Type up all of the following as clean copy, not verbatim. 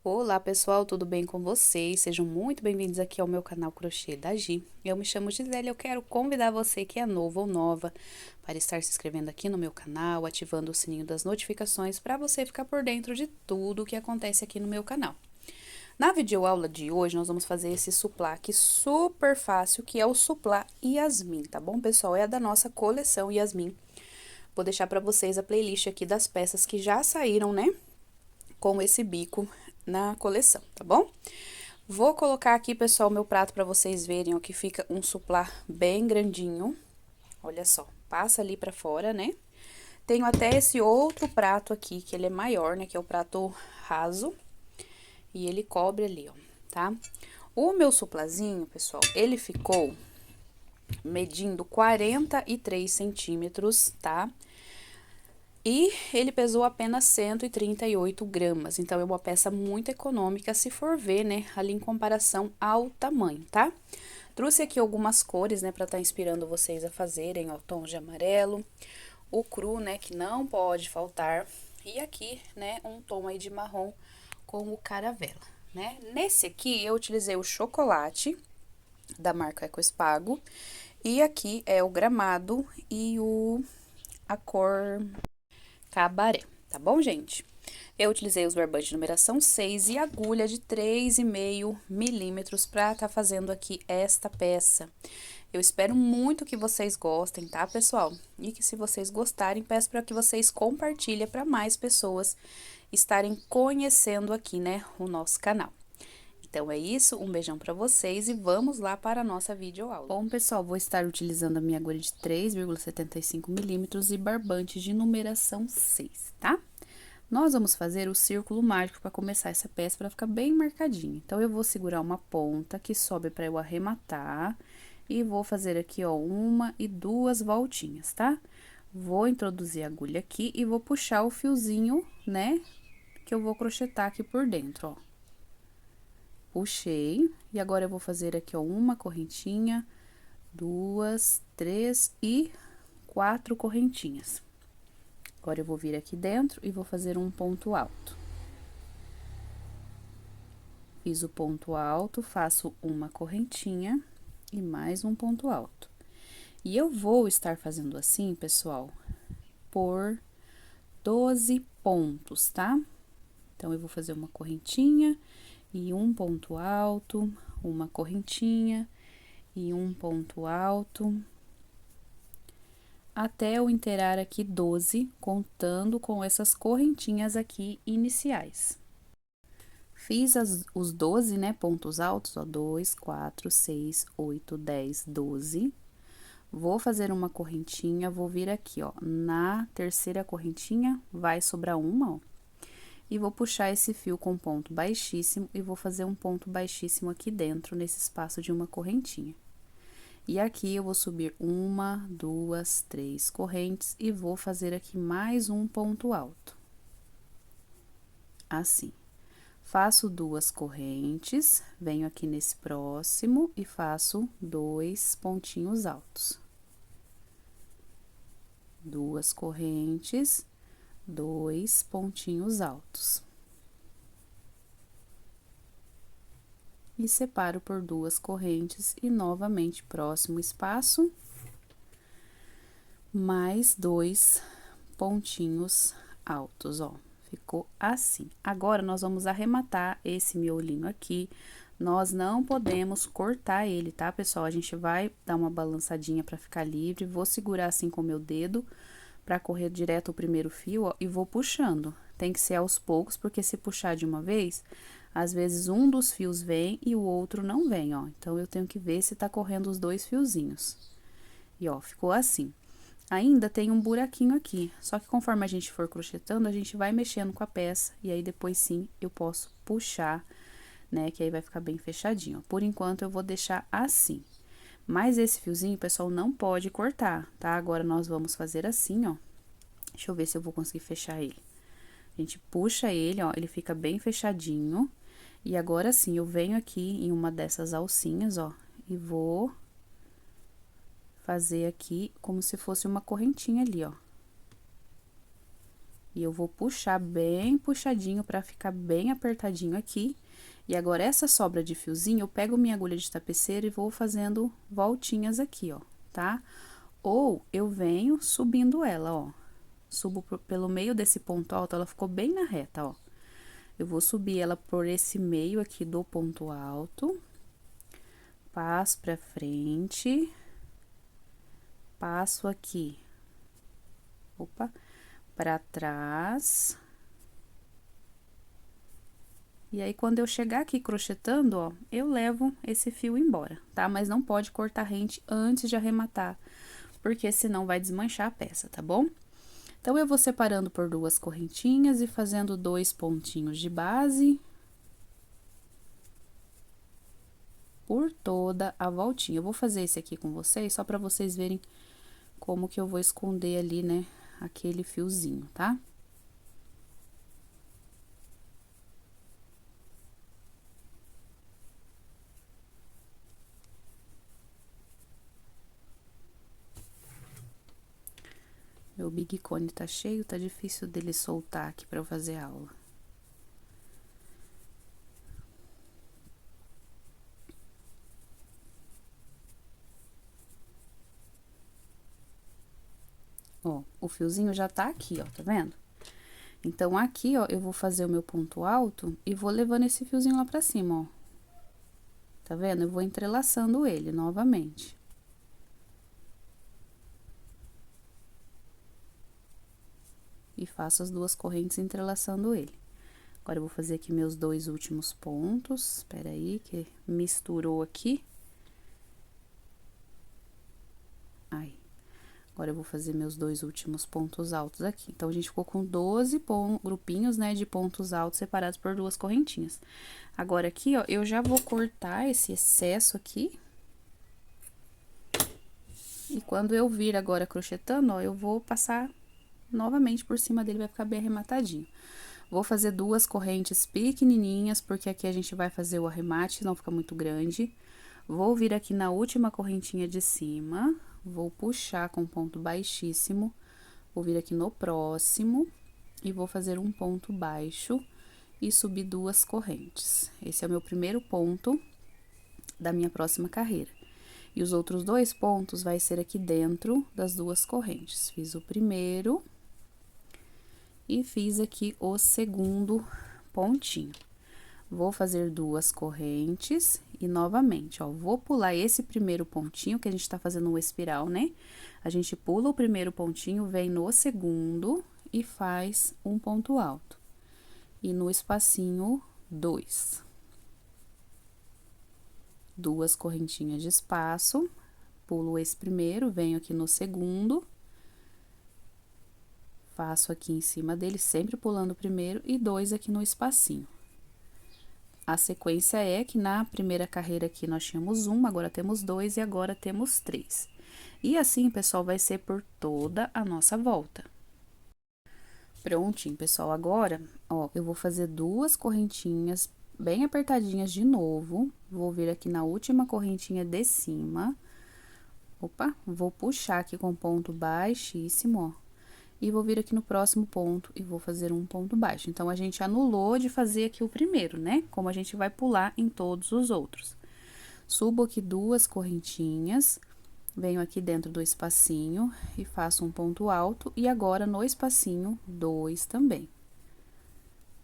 Olá pessoal, tudo bem com vocês? Sejam muito bem-vindos aqui ao meu canal Crochê da Gi. Eu me chamo Gisele e eu quero convidar você que é novo ou nova para estar se inscrevendo aqui no meu canal, ativando o sininho das notificações para você ficar por dentro de tudo o que acontece aqui no meu canal. Na videoaula de hoje, nós vamos fazer esse suplá aqui super fácil, que é o suplá Yasmin, tá bom, pessoal? É da nossa coleção Yasmin. Vou deixar para vocês a playlist aqui das peças que já saíram, né? Com esse bico na coleção, tá bom? Vou colocar aqui, pessoal, meu prato para vocês verem, ó, que fica um suplá bem grandinho. Olha só, passa ali para fora, né? Tenho até esse outro prato aqui, que ele é maior, né? Que é o prato raso. E ele cobre ali, ó, tá? O meu suplazinho, pessoal, ele ficou medindo 43 centímetros, tá? E ele pesou apenas 138 gramas, então é uma peça muito econômica se for ver, né, ali em comparação ao tamanho, tá? Trouxe aqui algumas cores, né, pra estar inspirando vocês a fazerem, ó, tons de amarelo, o cru, né, que não pode faltar, e aqui, né, um tom aí de marrom com o caravela, né? Nesse aqui, eu utilizei o chocolate da marca EcoEspago, e aqui é o gramado e a cor cabaré, tá bom, gente? Eu utilizei os barbantes de numeração 6 e agulha de 3,5 milímetros pra tá fazendo aqui esta peça. Eu espero muito que vocês gostem, tá, pessoal? E que se vocês gostarem, peço para que vocês compartilhem para mais pessoas estarem conhecendo aqui, né, o nosso canal. Então, é isso, um beijão pra vocês e vamos lá para a nossa videoaula. Bom, pessoal, vou estar utilizando a minha agulha de 3,75 milímetros e barbante de numeração 6, tá? Nós vamos fazer o círculo mágico para começar essa peça para ficar bem marcadinho. Então, eu vou segurar uma ponta que sobe para eu arrematar e vou fazer aqui, ó, uma e duas voltinhas, tá? Vou introduzir a agulha aqui e vou puxar o fiozinho, né, que eu vou crochetar aqui por dentro, ó. Puxei, e agora eu vou fazer aqui, ó, uma correntinha, duas, três e 4 correntinhas. Agora, eu vou vir aqui dentro e vou fazer um ponto alto. Fiz o ponto alto, faço uma correntinha e mais um ponto alto. E eu vou estar fazendo assim, pessoal, por 12 pontos, tá? Então, eu vou fazer uma correntinha e um ponto alto, uma correntinha e um ponto alto, até eu inteirar aqui 12, contando com essas correntinhas aqui iniciais. Fiz os 12, né, pontos altos, ó, 2, 4, 6, 8, 10, 12. Vou fazer uma correntinha, vou vir aqui, ó, na terceira correntinha, vai sobrar uma, ó. E vou puxar esse fio com ponto baixíssimo e vou fazer um ponto baixíssimo aqui dentro, nesse espaço de uma correntinha. E aqui, eu vou subir uma, duas, três correntes e vou fazer aqui mais um ponto alto. Assim. Faço duas correntes, venho aqui nesse próximo e faço 2 pontinhos altos. Duas correntes, 2 pontinhos altos. E separo por 2 correntes e novamente próximo espaço, mais 2 pontinhos altos, ó. Ficou assim. Agora, nós vamos arrematar esse miolinho aqui. Nós não podemos cortar ele, tá, pessoal? A gente vai dar uma balançadinha pra ficar livre. Vou segurar assim com o meu dedo pra correr direto o primeiro fio, ó, e vou puxando. Tem que ser aos poucos, porque se puxar de uma vez, às vezes um dos fios vem e o outro não vem, ó. Então, eu tenho que ver se tá correndo os dois fiozinhos. E, ó, ficou assim. Ainda tem um buraquinho aqui, só que conforme a gente for crochetando, a gente vai mexendo com a peça, e aí depois sim, eu posso puxar, né, que aí vai ficar bem fechadinho, ó. Por enquanto, eu vou deixar assim. Mas esse fiozinho, pessoal, não pode cortar, tá? Agora, nós vamos fazer assim, ó. Deixa eu ver se eu vou conseguir fechar ele. A gente puxa ele, ó, ele fica bem fechadinho. E agora sim, eu venho aqui em uma dessas alcinhas, ó, e vou fazer aqui como se fosse uma correntinha ali, ó. E eu vou puxar bem puxadinho pra ficar bem apertadinho aqui. E agora, essa sobra de fiozinho, eu pego minha agulha de tapeceira e vou fazendo voltinhas aqui, ó, tá? Ou eu venho subindo ela, ó. Subo pelo meio desse ponto alto, ela ficou bem na reta, ó. Eu vou subir ela por esse meio aqui do ponto alto. Passo pra frente. Passo aqui. Opa, pra trás. E aí, quando eu chegar aqui crochetando, ó, eu levo esse fio embora, tá? Mas não pode cortar rente antes de arrematar, porque senão vai desmanchar a peça, tá bom? Então, eu vou separando por duas correntinhas e fazendo 2 pontinhos de base por toda a voltinha. Eu vou fazer esse aqui com vocês, só pra vocês verem como que eu vou esconder ali, né, aquele fiozinho, tá? Meu Big Cone tá cheio, tá difícil dele soltar aqui pra eu fazer aula. Ó, o fiozinho já tá aqui, ó, tá vendo? Então, aqui, ó, eu vou fazer o meu ponto alto e vou levando esse fiozinho lá pra cima, ó. Tá vendo? Eu vou entrelaçando ele novamente. E faço as duas correntes entrelaçando ele. Agora, eu vou fazer aqui meus 2 últimos pontos. Espera aí, que misturou aqui. Aí. Agora, eu vou fazer meus 2 últimos pontos altos aqui. Então, a gente ficou com 12 grupinhos, né, de pontos altos separados por duas correntinhas. Agora, aqui, ó, eu já vou cortar esse excesso aqui. E quando eu vir agora crochetando, ó, eu vou passar novamente por cima dele, vai ficar bem arrematadinho. Vou fazer 2 correntes pequenininhas, porque aqui a gente vai fazer o arremate, não fica muito grande. Vou vir aqui na última correntinha de cima, vou puxar com ponto baixíssimo, vou vir aqui no próximo e vou fazer um ponto baixo e subir 2 correntes. Esse é o meu primeiro ponto da minha próxima carreira. E os outros 2 pontos vai ser aqui dentro das 2 correntes. Fiz o primeiro e fiz aqui o segundo pontinho. Vou fazer 2 correntes e novamente, ó, vou pular esse primeiro pontinho, que a gente tá fazendo uma espiral, né? A gente pula o primeiro pontinho, vem no segundo e faz um ponto alto. E no espacinho, 2. 2 correntinhas de espaço, pulo esse primeiro, venho aqui no segundo. Faço aqui em cima dele, sempre pulando o primeiro, e 2 aqui no espacinho. A sequência é que na primeira carreira aqui nós tínhamos 1, agora temos 2 e agora temos 3. E assim, pessoal, vai ser por toda a nossa volta. Prontinho, pessoal, agora, ó, eu vou fazer 2 correntinhas bem apertadinhas de novo. Vou vir aqui na última correntinha de cima. Opa, vou puxar aqui com ponto baixíssimo, ó. E vou vir aqui no próximo ponto e vou fazer um ponto baixo. Então, a gente anulou de fazer aqui o primeiro, né? Como a gente vai pular em todos os outros. Subo aqui 2 correntinhas, venho aqui dentro do espacinho e faço um ponto alto. E agora, no espacinho, 2 também.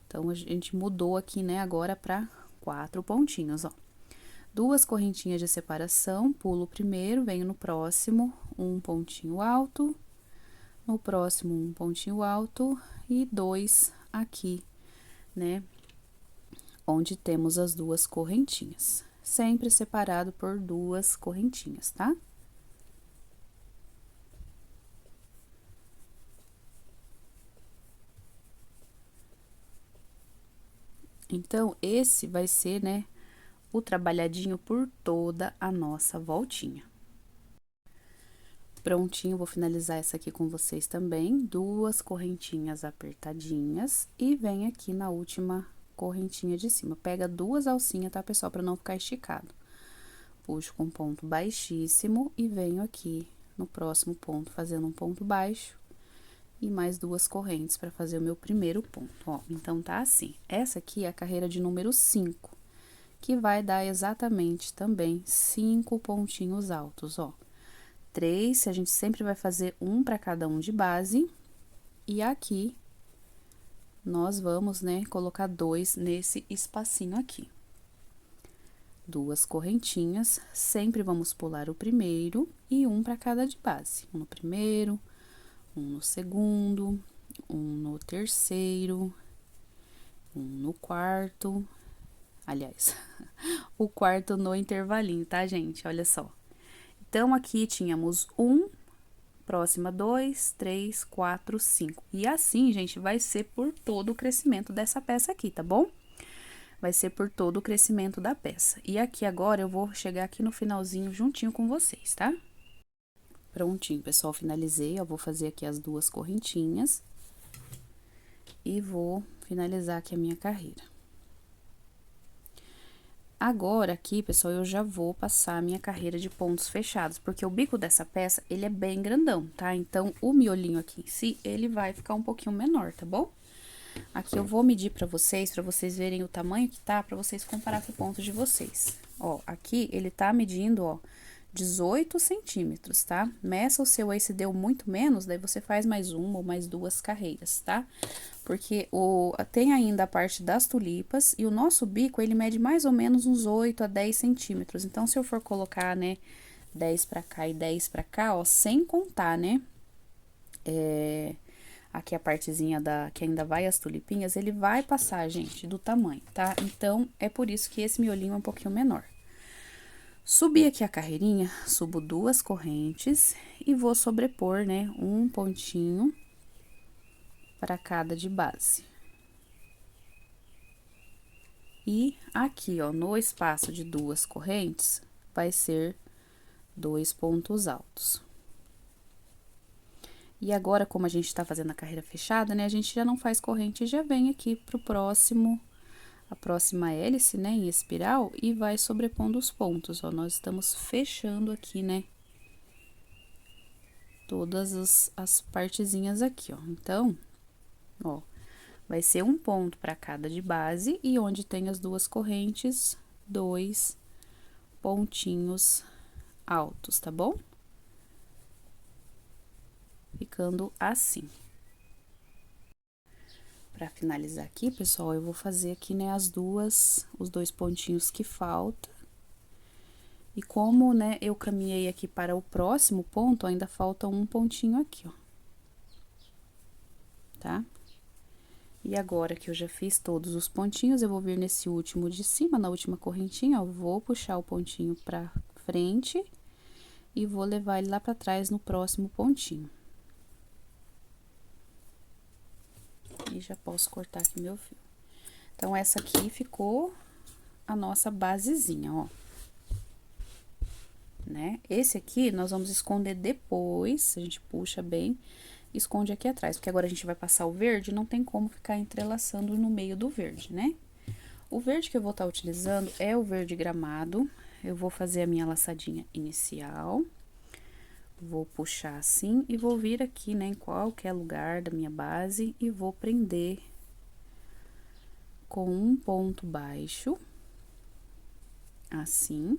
Então, a gente mudou aqui, né, agora pra 4 pontinhos, ó. 2 correntinhas de separação, pulo o primeiro, venho no próximo, um pontinho alto. No próximo, um pontinho alto e 2 aqui, né? Onde temos as 2 correntinhas. Sempre separado por 2 correntinhas, tá? Então, esse vai ser, né, o trabalhadinho por toda a nossa voltinha. Prontinho, vou finalizar essa aqui com vocês também. 2 correntinhas apertadinhas e vem aqui na última correntinha de cima. Pega 2 alcinhas, tá, pessoal? Pra não ficar esticado. Puxo com ponto baixíssimo e venho aqui no próximo ponto fazendo um ponto baixo E mais 2 correntes para fazer o meu primeiro ponto, ó. Então, tá assim. Essa aqui é a carreira de número 5, que vai dar exatamente também 5 pontinhos altos, ó. 3, a gente sempre vai fazer um para cada um de base. E aqui, nós vamos, né, colocar 2 nesse espacinho aqui. 2 correntinhas, sempre vamos pular o primeiro e um para cada de base. Um no primeiro, um no segundo, um no terceiro, um no quarto. Aliás, o quarto no intervalinho, tá, gente? Olha só. Então, aqui tínhamos 1, próxima 2, 3, 4, 5. E assim, gente, vai ser por todo o crescimento dessa peça aqui, tá bom? Vai ser por todo o crescimento da peça. E aqui agora eu vou chegar aqui no finalzinho juntinho com vocês, tá? Prontinho, pessoal, finalizei, ó, vou fazer aqui as 2 correntinhas. E vou finalizar aqui a minha carreira. Agora, aqui, pessoal, eu já vou passar a minha carreira de pontos fechados, porque o bico dessa peça, ele é bem grandão, tá? Então, o miolinho aqui em si, ele vai ficar um pouquinho menor, tá bom? Aqui eu vou medir pra vocês verem o tamanho que tá, pra vocês comparar com o ponto de vocês. Ó, aqui ele tá medindo, ó, 18 centímetros, tá? Meça o seu aí, se deu muito menos, daí você faz mais uma ou mais 2 carreiras, tá? Porque tem ainda a parte das tulipas e o nosso bico, ele mede mais ou menos uns 8 a 10 centímetros. Então, se eu for colocar, né, 10 pra cá e 10 pra cá, ó, sem contar, né, aqui a partezinha que ainda vai as tulipinhas, ele vai passar, gente, do tamanho, tá? Então, é por isso que esse miolinho é um pouquinho menor. Subi aqui a carreirinha, subo 2 correntes e vou sobrepor, né, um pontinho para cada de base. E aqui, ó, no espaço de 2 correntes, vai ser 2 pontos altos. E agora, como a gente tá fazendo a carreira fechada, né, a gente já não faz corrente e já vem aqui pro próximo, a próxima hélice, né, em espiral, e vai sobrepondo os pontos, ó. Nós estamos fechando aqui, né, todas as partezinhas aqui, ó. Então, ó, vai ser um ponto para cada de base e onde tem as 2 correntes, 2 pontinhos altos, tá bom? Ficando assim. Para finalizar aqui, pessoal, eu vou fazer aqui, né, os 2 pontinhos que faltam. E como, né, eu caminhei aqui para o próximo ponto, ainda falta um pontinho aqui, ó. Tá? E agora que eu já fiz todos os pontinhos, eu vou vir nesse último de cima, na última correntinha, ó, vou puxar o pontinho pra frente e vou levar ele lá pra trás no próximo pontinho. E já posso cortar aqui meu fio. Então, essa aqui ficou a nossa basezinha, ó. Né? Esse aqui, nós vamos esconder depois, a gente puxa bem, esconde aqui atrás, porque agora a gente vai passar o verde, não tem como ficar entrelaçando no meio do verde, né? O verde que eu vou estar utilizando é o verde gramado. Eu vou fazer a minha laçadinha inicial. Vou puxar assim e vou vir aqui, né, em qualquer lugar da minha base e vou prender com um ponto baixo, assim,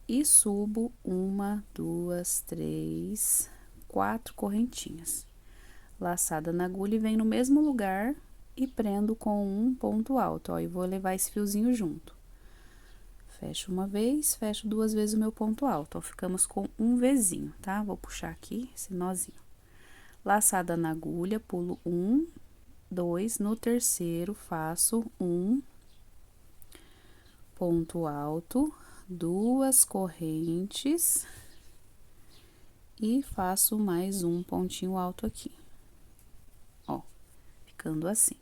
e subo 1, 2, 3, 4 correntinhas. Laçada na agulha e venho no mesmo lugar e prendo com um ponto alto, ó, e vou levar esse fiozinho junto. Fecho uma vez, fecho 2 vezes o meu ponto alto, ó, ficamos com um Vzinho, tá? Vou puxar aqui esse nozinho. Laçada na agulha, pulo 1, 2, no terceiro faço um ponto alto, 2 correntes e faço mais um pontinho alto aqui, ó, ficando assim.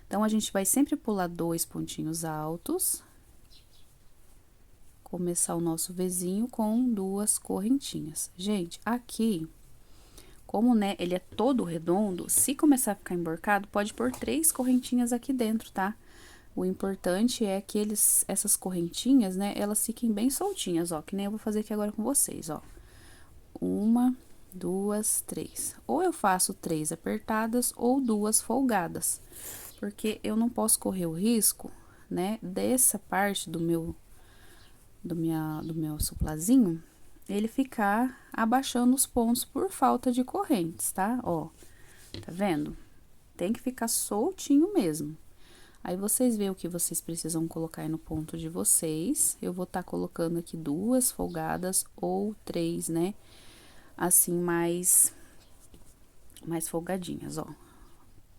Então, a gente vai sempre pular 2 pontinhos altos, começar o nosso Vzinho com 2 correntinhas. Gente, aqui, como, né, ele é todo redondo, se começar a ficar emborcado, pode pôr 3 correntinhas aqui dentro, tá? O importante é que essas correntinhas, né, elas fiquem bem soltinhas, ó, que nem eu vou fazer aqui agora com vocês, ó. 1, 2, 3. Ou eu faço 3 apertadas ou 2 folgadas, porque eu não posso correr o risco, né, dessa parte do meu suplazinho, ele ficar abaixando os pontos por falta de correntes, tá? Ó, tá vendo? Tem que ficar soltinho mesmo. Aí, vocês veem o que vocês precisam colocar aí no ponto de vocês. Eu vou estar colocando aqui 2 folgadas ou 3, né? Assim, mais folgadinhas, ó.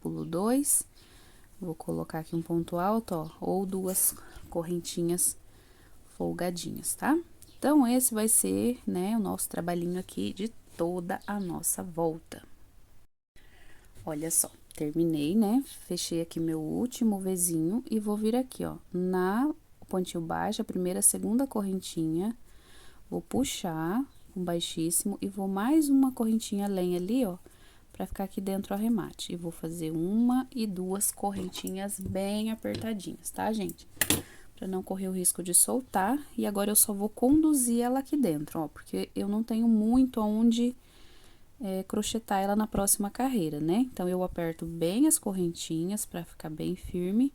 Pulo 2, vou colocar aqui um ponto alto, ó, ou 2 correntinhas folgadinhas, tá? Então, esse vai ser, né, o nosso trabalhinho aqui de toda a nossa volta. Olha só, terminei, né? Fechei aqui meu último Vzinho e vou vir aqui, ó, na pontinho baixo, a primeira, segunda correntinha, vou puxar com baixíssimo e vou mais uma correntinha além ali, ó, pra ficar aqui dentro o arremate. E vou fazer 1 e 2 correntinhas bem apertadinhas, tá, gente? Pra não correr o risco de soltar. E agora, eu só vou conduzir ela aqui dentro, ó, porque eu não tenho muito aonde crochetar ela na próxima carreira, né? Então, eu aperto bem as correntinhas pra ficar bem firme.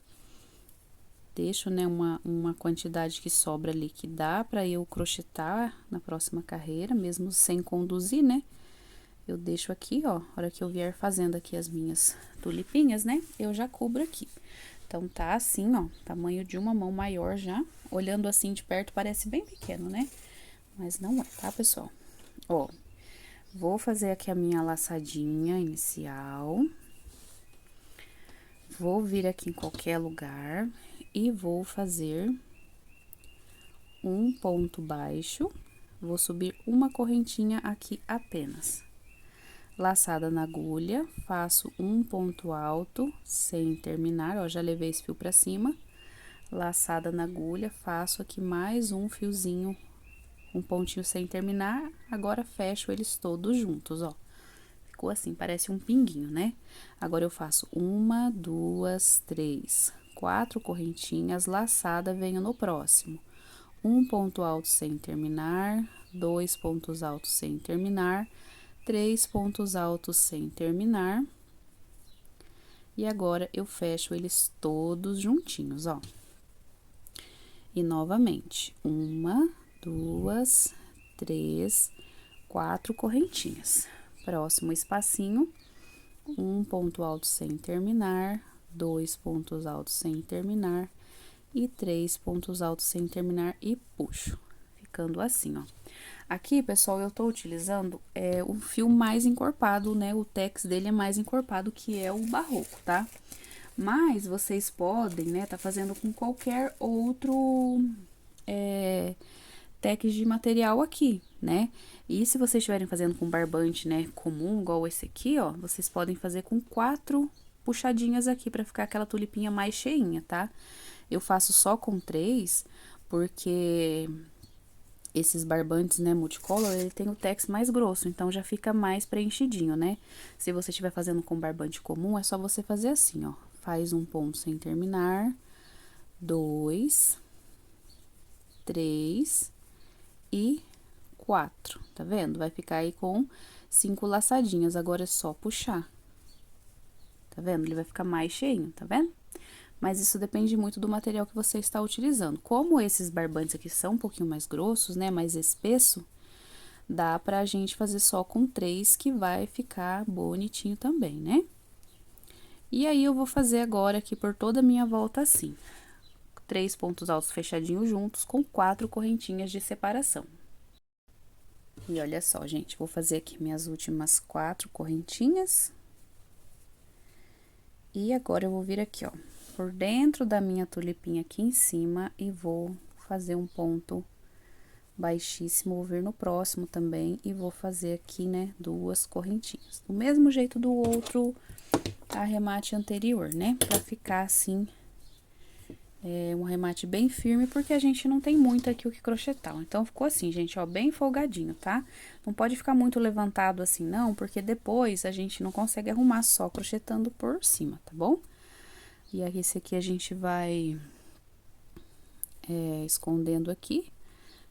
Deixo, né, uma quantidade que sobra ali, que dá pra eu crochetar na próxima carreira, mesmo sem conduzir, né? Eu deixo aqui, ó, a hora que eu vier fazendo aqui as minhas tulipinhas, né? Eu já cubro aqui. Então, tá assim, ó, tamanho de uma mão maior já. Olhando assim de perto, parece bem pequeno, né? Mas não é, tá, pessoal? Ó, vou fazer aqui a minha laçadinha inicial. Vou vir aqui em qualquer lugar e vou fazer um ponto baixo. Vou subir uma correntinha aqui apenas. Laçada na agulha, faço um ponto alto sem terminar, ó, já levei esse fio pra cima. Laçada na agulha, faço aqui mais um fiozinho, um pontinho sem terminar, agora fecho eles todos juntos, ó. Ficou assim, parece um pinguinho, né? Agora, eu faço 1, 2, 3, 4 correntinhas, laçada, venho no próximo. Um ponto alto sem terminar, 2 pontos altos sem terminar, 3 pontos altos sem terminar. E agora, eu fecho eles todos juntinhos, ó. E novamente, 1, 2, 3, 4 correntinhas. Próximo espacinho, um ponto alto sem terminar, 2 pontos altos sem terminar e 3 pontos altos sem terminar e puxo, ficando assim, ó. Aqui, pessoal, eu tô utilizando o fio mais encorpado, né? O tex dele é mais encorpado, que é o barroco, tá? Mas vocês podem, né, tá fazendo com qualquer outro tex de material aqui, né? E se vocês estiverem fazendo com barbante, né, comum, igual esse aqui, ó, vocês podem fazer com 4 puxadinhas aqui, pra ficar aquela tulipinha mais cheinha, tá? Eu faço só com 3, porque esses barbantes, né, multicolor, ele tem o tex mais grosso, então já fica mais preenchidinho, né? Se você estiver fazendo com barbante comum, é só você fazer assim, ó. Faz um ponto sem terminar, 2, 3 e 4, tá vendo? Vai ficar aí com 5 laçadinhas, agora é só puxar. Tá vendo? Ele vai ficar mais cheinho, tá vendo? Mas isso depende muito do material que você está utilizando. Como esses barbantes aqui são um pouquinho mais grossos, né, mais espesso, dá pra gente fazer só com 3, que vai ficar bonitinho também, né? E aí, eu vou fazer agora aqui por toda a minha volta assim. 3 pontos altos fechadinhos juntos, com 4 correntinhas de separação. E olha só, gente, vou fazer aqui minhas últimas 4 correntinhas. E agora, eu vou vir aqui, ó, por dentro da minha tulipinha aqui em cima e vou fazer um ponto baixíssimo, vou vir no próximo também e vou fazer aqui, né, 2 correntinhas. Do mesmo jeito do outro arremate anterior, né, pra ficar assim, um arremate bem firme, porque a gente não tem muito aqui o que crochetar. Então, ficou assim, gente, ó, bem folgadinho, tá? Não pode ficar muito levantado assim, não, porque depois a gente não consegue arrumar só crochetando por cima, tá bom? E aí, esse aqui a gente vai escondendo aqui,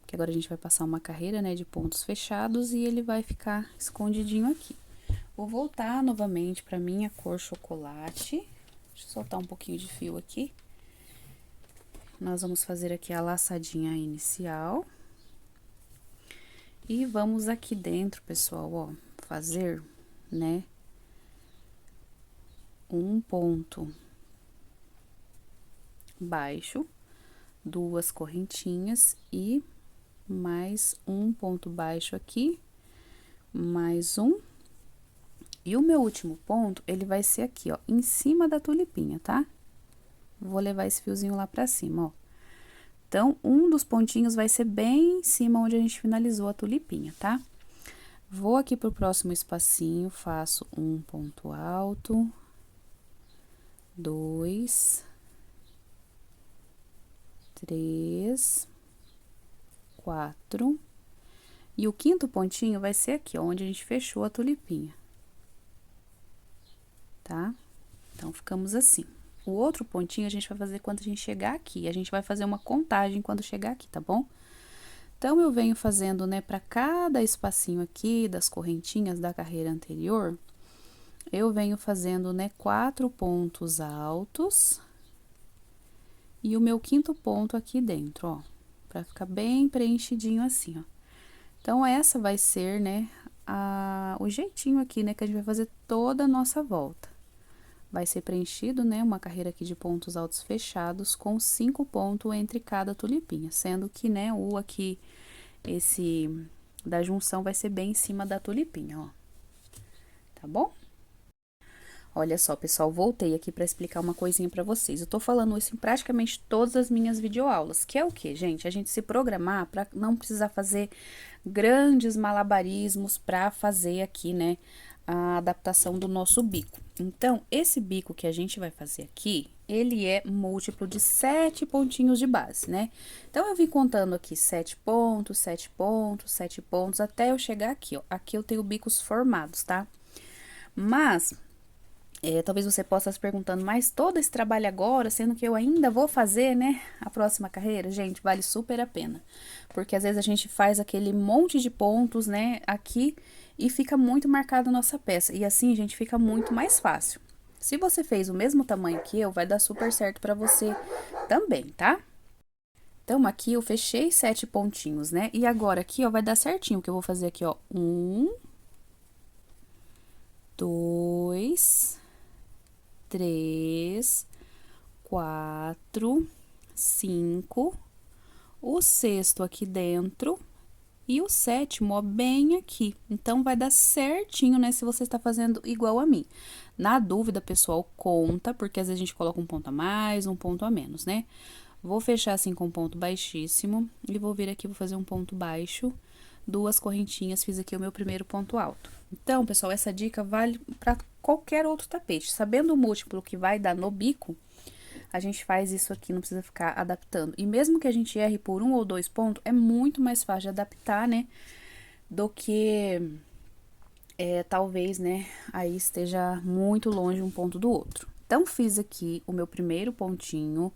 que agora a gente vai passar uma carreira, né, de pontos fechados e ele vai ficar escondidinho aqui. Vou voltar novamente pra minha cor chocolate. Deixa eu soltar um pouquinho de fio aqui. Nós vamos fazer aqui a laçadinha inicial. E vamos aqui dentro, pessoal, ó, fazer, né, um ponto baixo, duas correntinhas e mais um ponto baixo aqui, mais um. E o meu último ponto, ele vai ser aqui, ó, em cima da tulipinha, tá? Vou levar esse fiozinho lá pra cima, ó. Então, um dos pontinhos vai ser bem em cima onde a gente finalizou a tulipinha, tá? Vou aqui pro próximo espacinho, faço um ponto alto, 2, 3, 4. E o quinto pontinho vai ser aqui, ó, onde a gente fechou a tulipinha. Tá? Então, ficamos assim. O outro pontinho a gente vai fazer quando a gente chegar aqui. A gente vai fazer uma contagem quando chegar aqui, tá bom? Então, eu venho fazendo, né, para cada espacinho aqui das correntinhas da carreira anterior, eu venho fazendo, né, 4 pontos altos e o meu quinto ponto aqui dentro, ó, para ficar bem preenchidinho assim, ó. Então, essa vai ser, né, o jeitinho aqui, né, que a gente vai fazer toda a nossa volta. Vai ser preenchido, né, uma carreira aqui de pontos altos fechados com 5 pontos entre cada tulipinha, sendo que, né, o aqui, esse da junção vai ser bem em cima da tulipinha, ó. Tá bom? Olha só, pessoal, voltei aqui para explicar uma coisinha para vocês. Eu tô falando isso em praticamente todas as minhas videoaulas, que é o que, gente? A gente se programar para não precisar fazer grandes malabarismos para fazer aqui, né, a adaptação do nosso bico. Então, esse bico que a gente vai fazer aqui, ele é múltiplo de 7 pontinhos de base, né? Então, eu vim contando aqui 7 pontos, 7 pontos, 7 pontos, até eu chegar aqui, ó. Aqui eu tenho bicos formados, tá? Mas, talvez você possa estar se perguntando, mas todo esse trabalho agora, sendo que eu ainda vou fazer, né, a próxima carreira? Gente, vale super a pena. Porque às vezes a gente faz aquele monte de pontos, né, aqui e fica muito marcada a nossa peça. E assim, gente, fica muito mais fácil. Se você fez o mesmo tamanho que eu, vai dar super certo pra você também, tá? Então, aqui eu fechei 7 pontinhos, né? E agora aqui, ó, vai dar certinho, que eu vou fazer aqui, ó, 1, 2, 3, 4, 5, o sexto aqui dentro e o sétimo, ó, bem aqui. Então, vai dar certinho, né, se você está fazendo igual a mim. Na dúvida, pessoal, conta, porque às vezes a gente coloca um ponto a mais, um ponto a menos, né? Vou fechar assim com um ponto baixíssimo e vou vir aqui, vou fazer um ponto baixo, duas correntinhas, fiz aqui o meu primeiro ponto alto. Então, pessoal, essa dica vale para qualquer outro tapete. Sabendo o múltiplo que vai dar no bico, a gente faz isso aqui, não precisa ficar adaptando. E mesmo que a gente erre por 1 ou 2 pontos, é muito mais fácil de adaptar, né? Do que, talvez, né, aí esteja muito longe um ponto do outro. Então, fiz aqui o meu primeiro pontinho,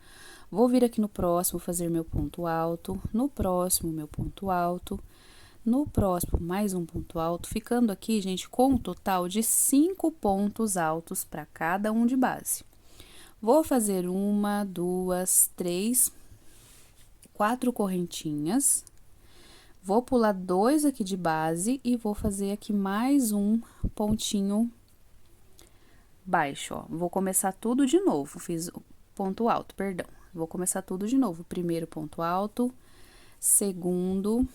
vou vir aqui no próximo fazer meu ponto alto, no próximo meu ponto alto, no próximo mais um ponto alto, ficando aqui, gente, com um total de 5 pontos altos para cada um de base. Vou fazer 1, 2, 3, 4 correntinhas. Vou pular 2 aqui de base e vou fazer aqui mais um pontinho baixo, ó. Vou começar tudo de novo, fiz o ponto alto, perdão. Vou começar tudo de novo. Primeiro ponto alto, segundo,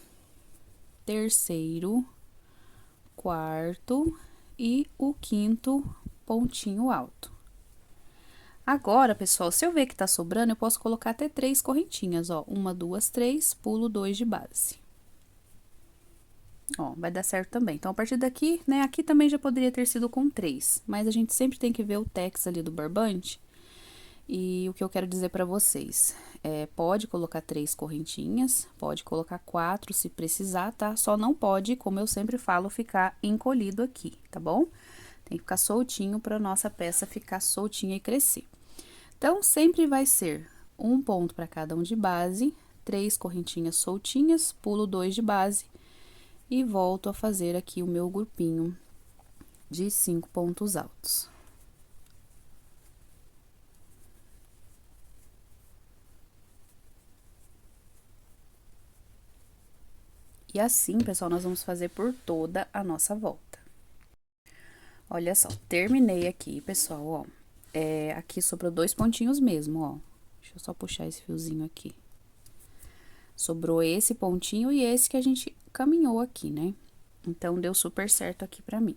terceiro, quarto e o quinto pontinho alto. Agora, pessoal, se eu ver que tá sobrando, eu posso colocar até 3 correntinhas, ó. 1, 2, 3, pulo 2 de base. Ó, vai dar certo também. Então, a partir daqui, né, aqui também já poderia ter sido com 3, mas a gente sempre tem que ver o tex ali do barbante. E o que eu quero dizer pra vocês, pode colocar 3 correntinhas, pode colocar 4 se precisar, tá? Só não pode, como eu sempre falo, ficar encolhido aqui, tá bom? Tem que ficar soltinho pra nossa peça ficar soltinha e crescer. Então, sempre vai ser um ponto para cada um de base, 3 correntinhas soltinhas, pulo 2 de base e volto a fazer aqui o meu grupinho de 5 pontos altos. E assim, pessoal, nós vamos fazer por toda a nossa volta. Olha só, terminei aqui, pessoal, ó. Aqui sobrou 2 pontinhos mesmo, ó. Deixa eu só puxar esse fiozinho aqui. Sobrou esse pontinho e esse que a gente caminhou aqui, né? Então, deu super certo aqui pra mim.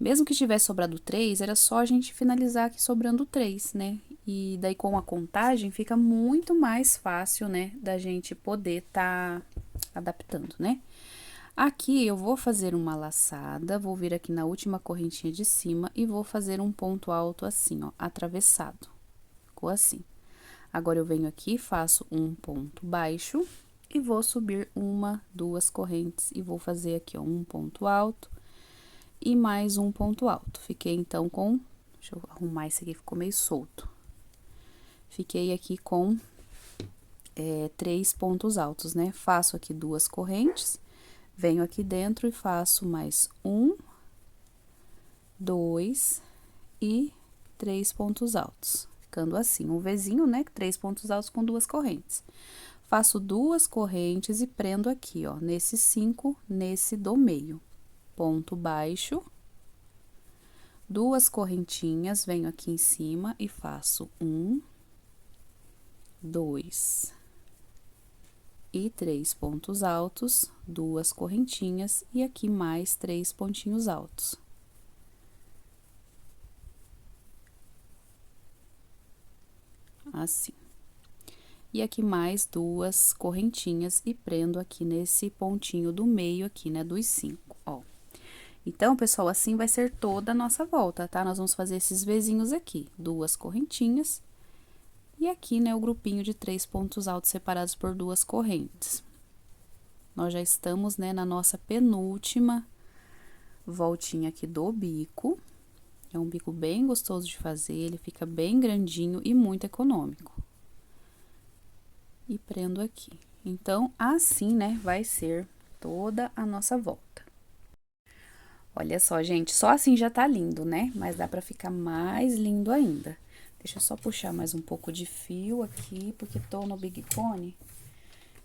Mesmo que tivesse sobrado 3, era só a gente finalizar aqui sobrando 3, né? E daí, com a contagem, fica muito mais fácil, né? Da gente poder tá adaptando, né? Aqui, eu vou fazer uma laçada, vou vir aqui na última correntinha de cima e vou fazer um ponto alto assim, ó, atravessado. Ficou assim. Agora, eu venho aqui, faço um ponto baixo e vou subir 1, 2 correntes e vou fazer aqui, ó, um ponto alto e mais um ponto alto. Fiquei, então, com... Deixa eu arrumar esse aqui, ficou meio solto. Fiquei aqui com 3 pontos altos, né? Faço aqui 2 correntes, venho aqui dentro e faço mais 1, 2 e 3 pontos altos. Ficando assim, um Vzinho, né? 3 pontos altos com 2 correntes. Faço 2 correntes e prendo aqui, ó, nesse 5, nesse do meio. Ponto baixo, 2 correntinhas, venho aqui em cima e faço 1, 2 e 3 pontos altos, 2 correntinhas e aqui mais 3 pontinhos altos. Assim. E aqui mais 2 correntinhas e prendo aqui nesse pontinho do meio aqui, né, dos 5, ó. Então, pessoal, assim vai ser toda a nossa volta, tá? Nós vamos fazer esses Vzinhos aqui, 2 correntinhas. E aqui, né, o grupinho de 3 pontos altos separados por 2 correntes. Nós já estamos, né, na nossa penúltima voltinha aqui do bico. É um bico bem gostoso de fazer, ele fica bem grandinho e muito econômico. E prendo aqui. Então, assim, né, vai ser toda a nossa volta. Olha só, gente, só assim já tá lindo, né? Mas dá pra ficar mais lindo ainda. Deixa eu só puxar mais um pouco de fio aqui, porque tô no Big Cone.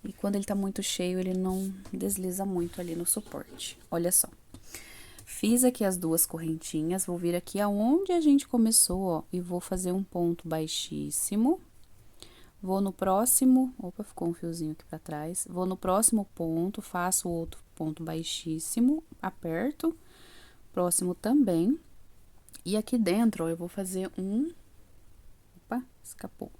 E quando ele tá muito cheio, ele não desliza muito ali no suporte. Olha só. Fiz aqui as 2 correntinhas, vou vir aqui aonde a gente começou, ó, e vou fazer um ponto baixíssimo. Vou no próximo... Opa, ficou um fiozinho aqui pra trás. Vou no próximo ponto, faço outro ponto baixíssimo, aperto. Próximo também. E aqui dentro, ó, eu vou fazer um... Opa, escapou.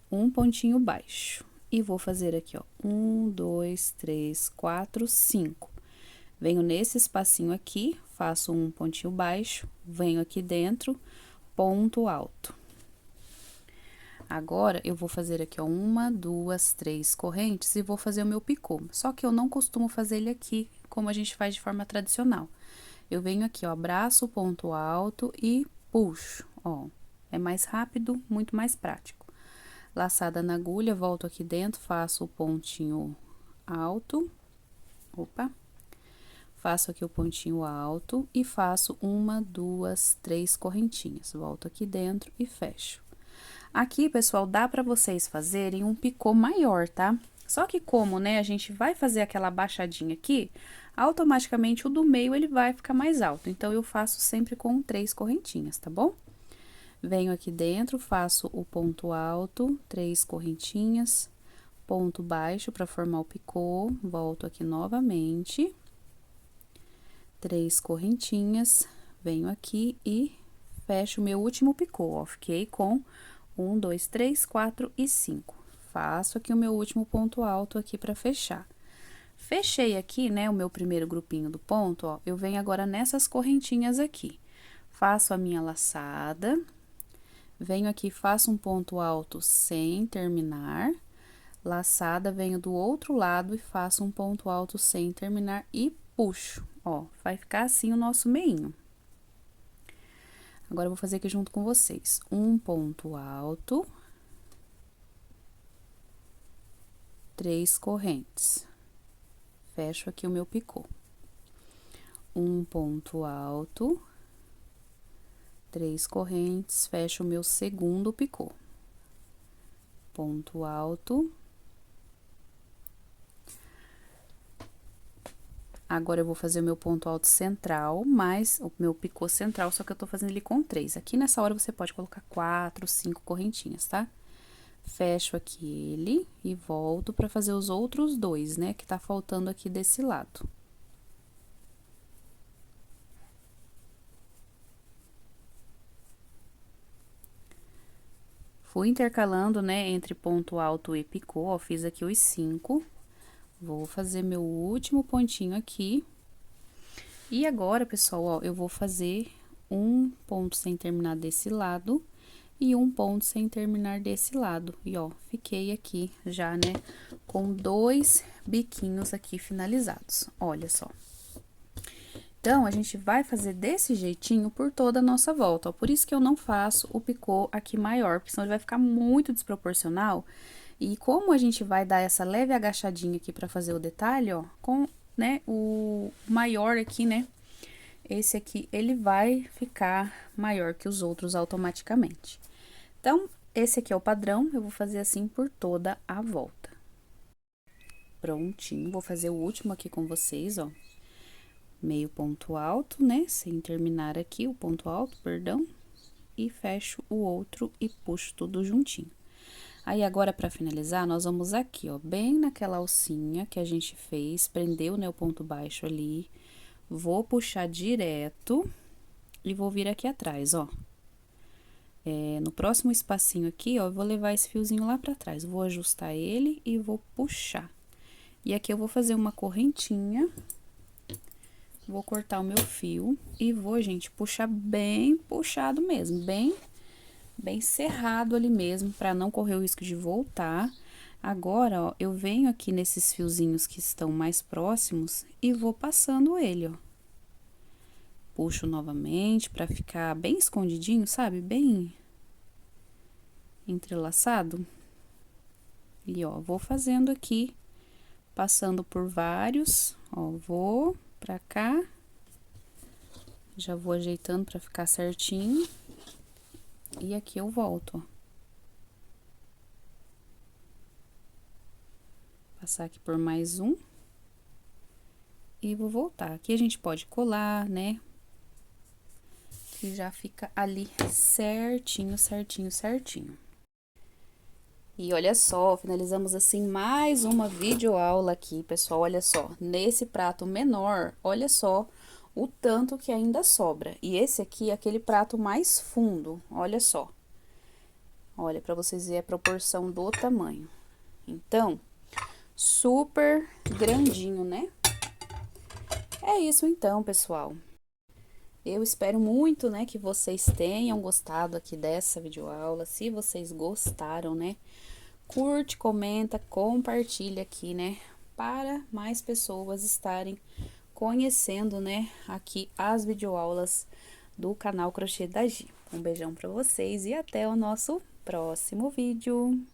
Um pontinho baixo. E vou fazer aqui, ó, 1, 2, 3, 4, 5. Venho nesse espacinho aqui, faço um pontinho baixo, venho aqui dentro, ponto alto. Agora, eu vou fazer aqui, ó, 1, 2, 3 correntes e vou fazer o meu picô. Só que eu não costumo fazer ele aqui, como a gente faz de forma tradicional. Eu venho aqui, ó, abraço o ponto alto e puxo, ó. É mais rápido, muito mais prático. Laçada na agulha, volto aqui dentro, faço o pontinho alto. Opa! Faço aqui o pontinho alto e faço 1, 2, 3 correntinhas. Volto aqui dentro e fecho. Aqui, pessoal, dá pra vocês fazerem um picô maior, tá? Só que como, né, a gente vai fazer aquela baixadinha aqui, automaticamente o do meio ele vai ficar mais alto. Então, eu faço sempre com 3 correntinhas, tá bom? Venho aqui dentro, faço o ponto alto, 3 correntinhas, ponto baixo pra formar o picô, volto aqui novamente, 3 correntinhas, venho aqui e fecho o meu último picô, ó. Fiquei com 1, 2, 3, 4 e 5. Faço aqui o meu último ponto alto aqui pra fechar. Fechei aqui, né, o meu primeiro grupinho do ponto, ó, eu venho agora nessas correntinhas aqui. Faço a minha laçada, venho aqui, faço um ponto alto sem terminar, laçada, venho do outro lado e faço um ponto alto sem terminar e puxo, ó, vai ficar assim o nosso meinho. Agora, eu vou fazer aqui junto com vocês. Um ponto alto. 3 correntes. Fecho aqui o meu picô. Um ponto alto, 3 correntes, fecho o meu segundo picô. Ponto alto. Agora, eu vou fazer o meu ponto alto central, mais o meu picô central, só que eu tô fazendo ele com 3. Aqui nessa hora, você pode colocar 4, 5 correntinhas, tá? Fecho aqui ele e volto pra fazer os outros 2, né, que tá faltando aqui desse lado. Fui intercalando, né, entre ponto alto e picô, ó, fiz aqui os 5. Vou fazer meu último pontinho aqui. E agora, pessoal, ó, eu vou fazer um ponto sem terminar desse lado e um ponto sem terminar desse lado. E, ó, fiquei aqui já, né, com 2 biquinhos aqui finalizados. Olha só. Então, a gente vai fazer desse jeitinho por toda a nossa volta, ó. Por isso que eu não faço o picô aqui maior, porque senão ele vai ficar muito desproporcional. E como a gente vai dar essa leve agachadinha aqui pra fazer o detalhe, ó, com, né, o maior aqui, né, esse aqui, ele vai ficar maior que os outros automaticamente. Então, esse aqui é o padrão, eu vou fazer assim por toda a volta. Prontinho, vou fazer o último aqui com vocês, ó. Meio ponto alto, né, sem terminar aqui o ponto alto, perdão, e fecho o outro e puxo tudo juntinho. Aí, agora, pra finalizar, nós vamos aqui, ó, bem naquela alcinha que a gente fez, prendeu, né, o ponto baixo ali. Vou puxar direto e vou vir aqui atrás, ó. No próximo espacinho aqui, ó, eu vou levar esse fiozinho lá pra trás. Vou ajustar ele e vou puxar. E aqui eu vou fazer uma correntinha. Vou cortar o meu fio e vou, gente, puxar bem puxado mesmo, bem cerrado ali mesmo, pra não correr o risco de voltar. Agora, ó, eu venho aqui nesses fiozinhos que estão mais próximos e vou passando ele, ó. Puxo novamente pra ficar bem escondidinho, sabe? Bem entrelaçado. E, ó, vou fazendo aqui, passando por vários, ó, vou pra cá. Já vou ajeitando pra ficar certinho. E aqui eu volto, ó. Passar aqui por mais um. E vou voltar. Aqui a gente pode colar, né? Que já fica ali certinho, certinho, certinho. E olha só, finalizamos assim mais uma videoaula aqui, pessoal. Olha só, nesse prato menor, olha só o tanto que ainda sobra. E esse aqui é aquele prato mais fundo, olha só. Olha, pra vocês verem a proporção do tamanho. Então, super grandinho, né? É isso então, pessoal. Eu espero muito, né, que vocês tenham gostado aqui dessa videoaula. Se vocês gostaram, né, curte, comenta, compartilha aqui, né, para mais pessoas estarem conhecendo, né, aqui as videoaulas do canal Crochê da Gi. Um beijão pra vocês e até o nosso próximo vídeo.